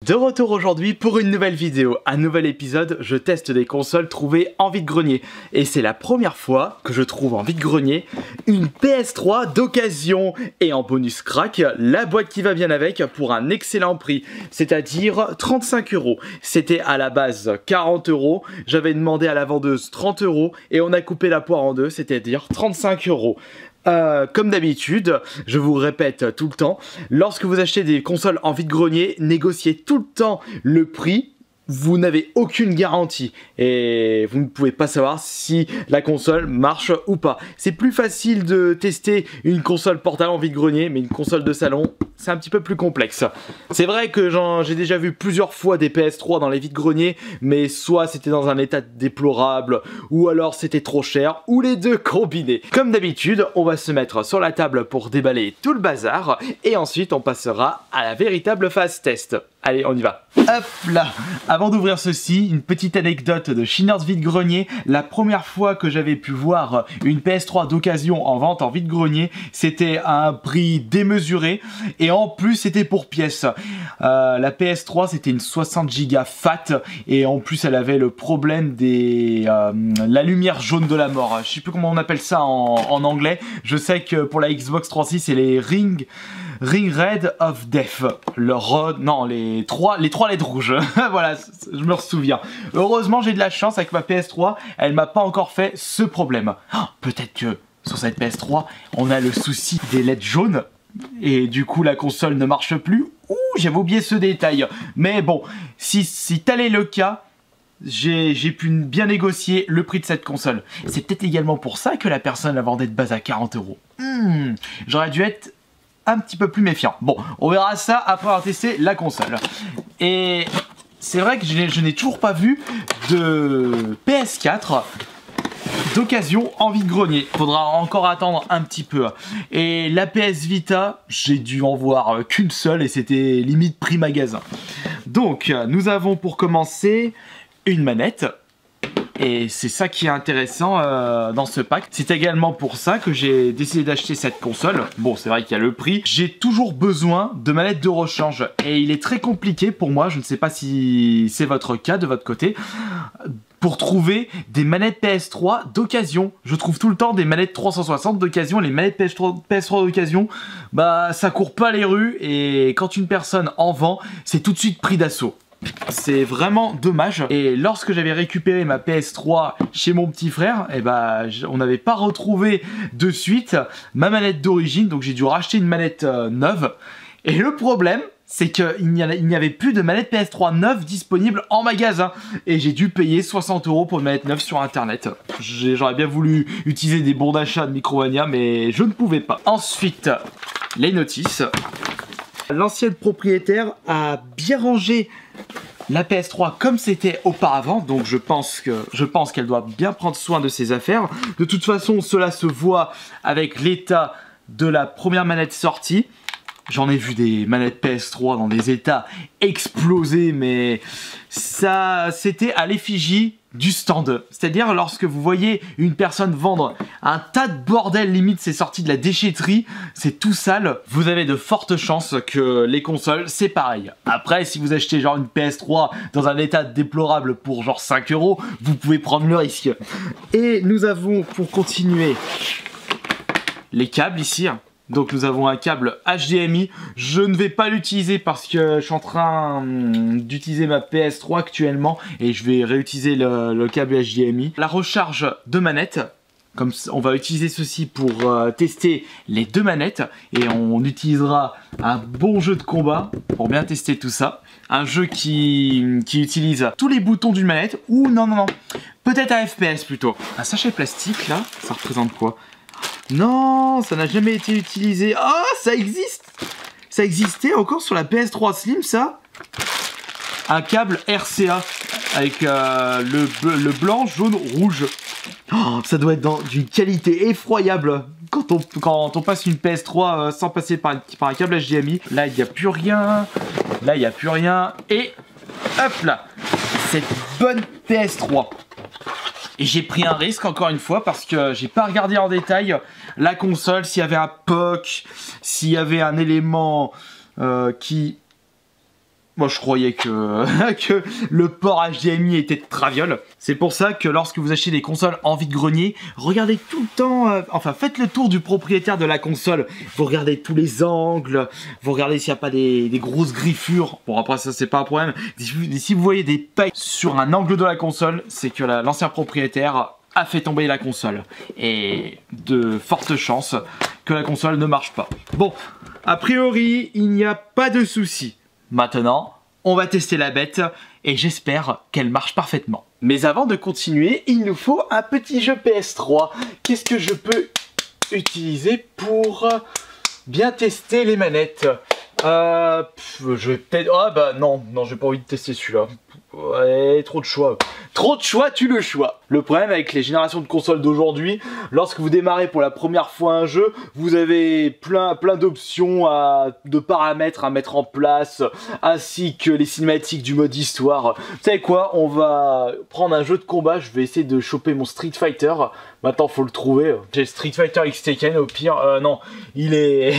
De retour aujourd'hui pour une nouvelle vidéo, un nouvel épisode, je teste des consoles trouvées en vide-grenier. Et c'est la première fois que je trouve en vide-grenier une PS3 d'occasion. Et en bonus crack, la boîte qui va bien avec pour un excellent prix, c'est-à-dire 35 €. C'était à la base 40 €, j'avais demandé à la vendeuse 30 € et on a coupé la poire en deux, c'est-à-dire 35 €. Comme d'habitude, je vous répète tout le temps, lorsque vous achetez des consoles en vide-grenier, négociez tout le temps le prix. Vous n'avez aucune garantie et vous ne pouvez pas savoir si la console marche ou pas. C'est plus facile de tester une console portable en vide-grenier, mais une console de salon, c'est un petit peu plus complexe. C'est vrai que j'ai déjà vu plusieurs fois des PS3 dans les vide-greniers, mais soit c'était dans un état déplorable, ou alors c'était trop cher, ou les deux combinés. Comme d'habitude, on va se mettre sur la table pour déballer tout le bazar, et ensuite on passera à la véritable phase test. Allez, on y va. Hop là. Avant d'ouvrir ceci, une petite anecdote de Chineurs vide-grenier. La première fois que j'avais pu voir une PS3 d'occasion en vente en vide-grenier, c'était à un prix démesuré et en plus c'était pour pièce. La PS3 c'était une 60 Go FAT et en plus elle avait le problème la lumière jaune de la mort. Je sais plus comment on appelle ça en anglais. Je sais que pour la Xbox 360 c'est les Ring Red of Death. Les trois lettres rouges. Voilà, je me souviens. Heureusement, j'ai de la chance avec ma PS3, elle m'a pas encore fait ce problème. Oh, peut-être que sur cette PS3, on a le souci des LED jaunes et du coup la console ne marche plus. Ouh, j'avais oublié ce détail. Mais bon, si tel est le cas, j'ai pu bien négocier le prix de cette console. C'est peut-être également pour ça que la personne la vendait de base à 40 €. J'aurais dû être un petit peu plus méfiant. Bon, on verra ça après avoir testé la console. Et c'est vrai que je n'ai toujours pas vu de PS4 d'occasion en vide-grenier. Faudra encore attendre un petit peu. Et la PS Vita, j'ai dû en voir qu'une seule et c'était limite prix magasin. Donc, nous avons pour commencer une manette. Et c'est ça qui est intéressant dans ce pack. C'est également pour ça que j'ai décidé d'acheter cette console. Bon, c'est vrai qu'il y a le prix. J'ai toujours besoin de manettes de rechange. Et il est très compliqué pour moi, je ne sais pas si c'est votre cas de votre côté, pour trouver des manettes PS3 d'occasion. Je trouve tout le temps des manettes 360 d'occasion. Les manettes PS3 d'occasion, bah ça court pas les rues. Et quand une personne en vend, c'est tout de suite pris d'assaut. C'est vraiment dommage. Et lorsque j'avais récupéré ma PS3 chez mon petit frère, on n'avait pas retrouvé de suite ma manette d'origine, donc j'ai dû racheter une manette neuve. Et le problème, c'est qu'il n'y avait plus de manette PS3 neuve disponible en magasin. Et j'ai dû payer 60 € pour une manette neuve sur internet. J'aurais bien voulu utiliser des bons d'achat de Micromania, mais je ne pouvais pas. Ensuite, les notices. L'ancienne propriétaire a bien rangé la PS3 comme c'était auparavant, donc je pense qu'elle doit bien prendre soin de ses affaires. De toute façon, cela se voit avec l'état de la première manette sortie. J'en ai vu des manettes PS3 dans des états explosés, mais ça, c'était à l'effigie du stand. C'est-à-dire lorsque vous voyez une personne vendre un tas de bordel, limite c'est sorti de la déchetterie, c'est tout sale, vous avez de fortes chances que les consoles c'est pareil. Après, si vous achetez genre une PS3 dans un état déplorable pour genre 5 €, vous pouvez prendre le risque. Et nous avons, pour continuer, les câbles ici. Donc nous avons un câble HDMI, je ne vais pas l'utiliser parce que je suis en train d'utiliser ma PS3 actuellement et je vais réutiliser le câble HDMI. La recharge de manette, comme on va utiliser ceci pour tester les deux manettes et on utilisera un bon jeu de combat pour bien tester tout ça. Un jeu qui utilise tous les boutons d'une manette ou non, peut-être un FPS plutôt. Un sachet plastique là, ça représente quoi ? Non, ça n'a jamais été utilisé. Ah, ça existe. Ça existait encore sur la PS3 Slim, ça. Un câble RCA avec le blanc, jaune, rouge. Oh, ça doit être d'une qualité effroyable. Quand on passe une PS3 sans passer par un câble HDMI. Là, il n'y a plus rien. Là, il n'y a plus rien. Et hop là, cette bonne PS3. Et j'ai pris un risque encore une fois parce que j'ai pas regardé en détail la console, s'il y avait un POC, s'il y avait un élément qui Moi je croyais que, que le port HDMI était de traviole. C'est pour ça que lorsque vous achetez des consoles en vide-grenier, regardez tout le temps, enfin faites le tour du propriétaire de la console. Vous regardez tous les angles, vous regardez s'il n'y a pas des grosses griffures. Bon après ça c'est pas un problème. Si vous voyez des pailles sur un angle de la console, c'est que l'ancien propriétaire a fait tomber la console. Et de fortes chances que la console ne marche pas. Bon, a priori il n'y a pas de souci. Maintenant, on va tester la bête et j'espère qu'elle marche parfaitement. Mais avant de continuer, il nous faut un petit jeu PS3. Qu'est-ce que je peux utiliser pour bien tester les manettes? Je vais peut-être... Ah bah non, j'ai pas envie de tester celui-là. Ouais, trop de choix. Trop de choix, tue le choix. Le problème avec les générations de consoles d'aujourd'hui, lorsque vous démarrez pour la première fois un jeu, vous avez plein d'options, de paramètres à mettre en place, ainsi que les cinématiques du mode histoire. Vous savez quoi? On va prendre un jeu de combat, je vais essayer de choper mon Street Fighter. Maintenant, faut le trouver. J'ai Street Fighter X Tekken, au pire, non, il est...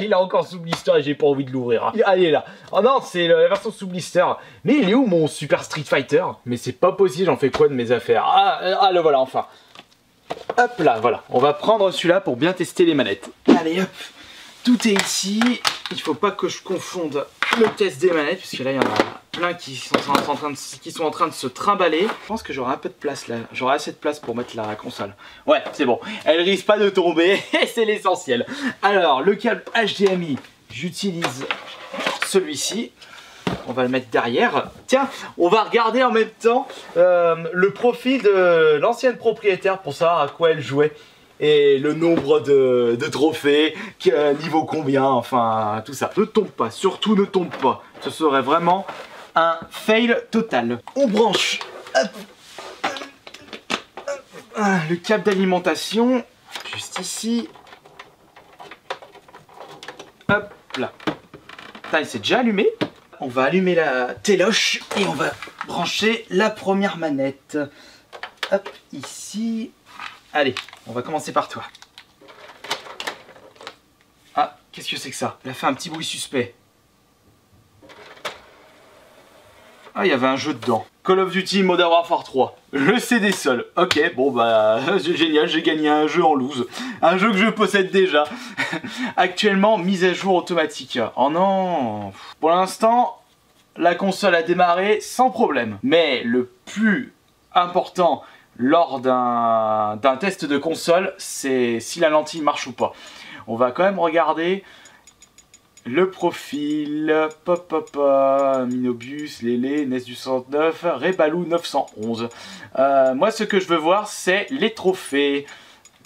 il est encore sous blister et j'ai pas envie de l'ouvrir. Allez là. Oh non, c'est la version sous blister. Mais il est où mon Super Street Fighter? Mais c'est pas possible, j'en fais quoi de mes affaires? Ah, le voilà enfin. Hop là, voilà. On va prendre celui-là pour bien tester les manettes. Allez hop, tout est ici. Il faut pas que je confonde le test des manettes, puisque là il y en a plein qui sont en train de se trimballer. Je pense que j'aurai un peu de place là. J'aurai assez de place pour mettre la console. Ouais, c'est bon. Elle risque pas de tomber, et c'est l'essentiel. Alors, le câble HDMI, j'utilise celui-ci. On va le mettre derrière. Tiens, on va regarder en même temps le profil de l'ancienne propriétaire pour savoir à quoi elle jouait. Et le nombre de trophées, niveau combien, enfin tout ça. Ne tombe pas, surtout ne tombe pas. Ce serait vraiment un fail total. On branche le câble d'alimentation, juste ici. Hop là. Putain, il s'est déjà allumé. On va allumer la téloche et on va brancher la première manette. Hop, ici. Allez, on va commencer par toi. Ah, qu'est-ce que c'est que ça? Elle a fait un petit bruit suspect. Ah, il y avait un jeu dedans. Call of Duty Modern Warfare 3. Le CD seul. Ok, bon bah, c'est génial, j'ai gagné un jeu en loose. Un jeu que je possède déjà. Actuellement, mise à jour automatique. Oh non. Pour l'instant, la console a démarré sans problème. Mais le plus important lors d'un test de console, c'est si la lentille marche ou pas. On va quand même regarder le profil. Minobus, Lélé, NES du 69, Rebalou 911. Moi, ce que je veux voir, c'est les trophées.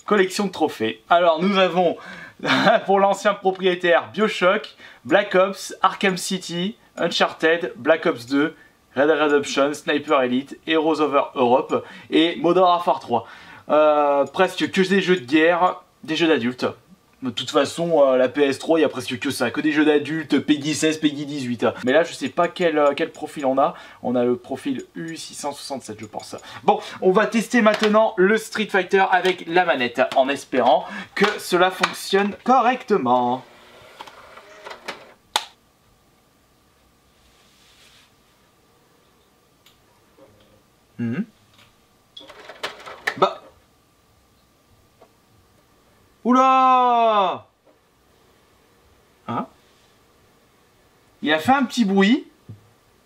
Collection de trophées. Alors, nous avons, pour l'ancien propriétaire, BioShock, Black Ops, Arkham City, Uncharted, Black Ops 2, Red Dead Redemption, Sniper Elite, Heroes Over Europe et Modern Warfare 3. Presque que des jeux de guerre, des jeux d'adultes. De toute façon, la PS3, il y a presque que ça, que des jeux d'adultes, Peggy 16, Peggy 18. Mais là, je sais pas quel profil on a. On a le profil U667, je pense. Bon, on va tester maintenant le Street Fighter avec la manette, en espérant que cela fonctionne correctement. Bah. Oula! Hein? Il a fait un petit bruit,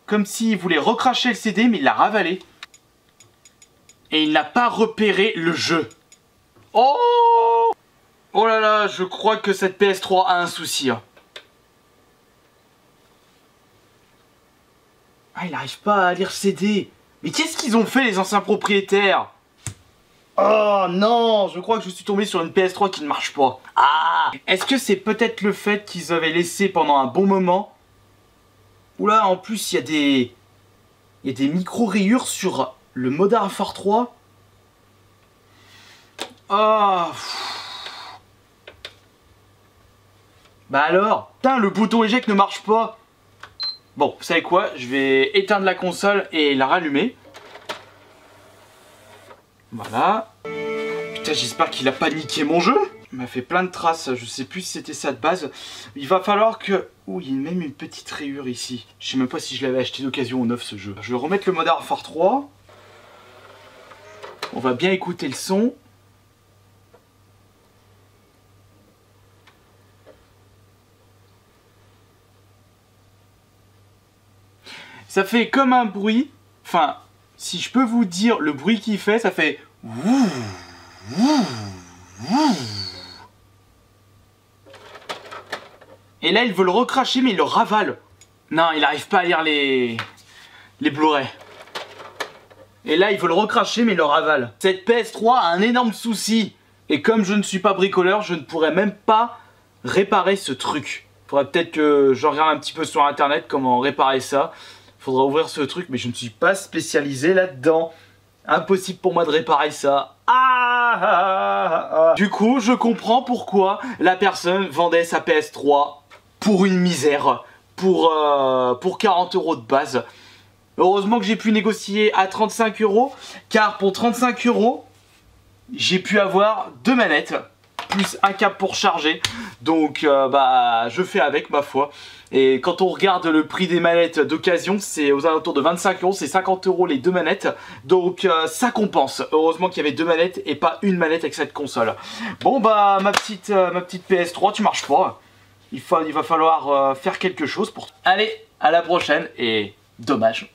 comme s'il voulait recracher le CD, mais il l'a ravalé. Et il n'a pas repéré le jeu. Oh! Oh là là, je crois que cette PS3 a un souci. Ah, il n'arrive pas à lire le CD. Mais qu'est-ce qu'ils ont fait les anciens propriétaires? Oh non, je crois que je suis tombé sur une PS3 qui ne marche pas. Ah! Est-ce que c'est peut-être le fait qu'ils avaient laissé pendant un bon moment? Oula, en plus il y a des... Il y a des micro-rayures sur le Modern Warfare 3. Ah! Bah alors? Putain, le bouton éjecte ne marche pas. Bon, vous savez quoi? Je vais éteindre la console et la rallumer. Voilà. Putain, j'espère qu'il a pas niqué mon jeu. Il m'a fait plein de traces, je sais plus si c'était ça de base. Il va falloir que... Ouh, il y a même une petite rayure ici. Je sais même pas si je l'avais acheté d'occasion au neuf ce jeu. Je vais remettre le Modern Warfare 3. On va bien écouter le son. Ça fait comme un bruit. Enfin, si je peux vous dire le bruit qu'il fait, ça fait... Et là, il veut le recracher, mais il le ravale. Non, il n'arrive pas à lire les Blu-ray. Et là, il veut le recracher, mais il le ravale. Cette PS3 a un énorme souci. Et comme je ne suis pas bricoleur, je ne pourrais même pas réparer ce truc. Faudrait peut-être que je regarde un petit peu sur internet comment réparer ça. Faudra ouvrir ce truc, mais je ne suis pas spécialisé là-dedans. Impossible pour moi de réparer ça. Du coup, je comprends pourquoi la personne vendait sa PS3 pour une misère, pour 40 € de base. Heureusement que j'ai pu négocier à 35 €, car pour 35 €, j'ai pu avoir 2 manettes, plus un câble pour charger. Donc bah je fais avec, ma foi. Et quand on regarde le prix des manettes d'occasion, c'est aux alentours de 25 €, c'est 50 € les 2 manettes. Donc ça compense. Heureusement qu'il y avait 2 manettes et pas une manette avec cette console. Bon bah ma petite PS3, tu marches pas. Il va falloir faire quelque chose pour... Allez, à la prochaine et dommage.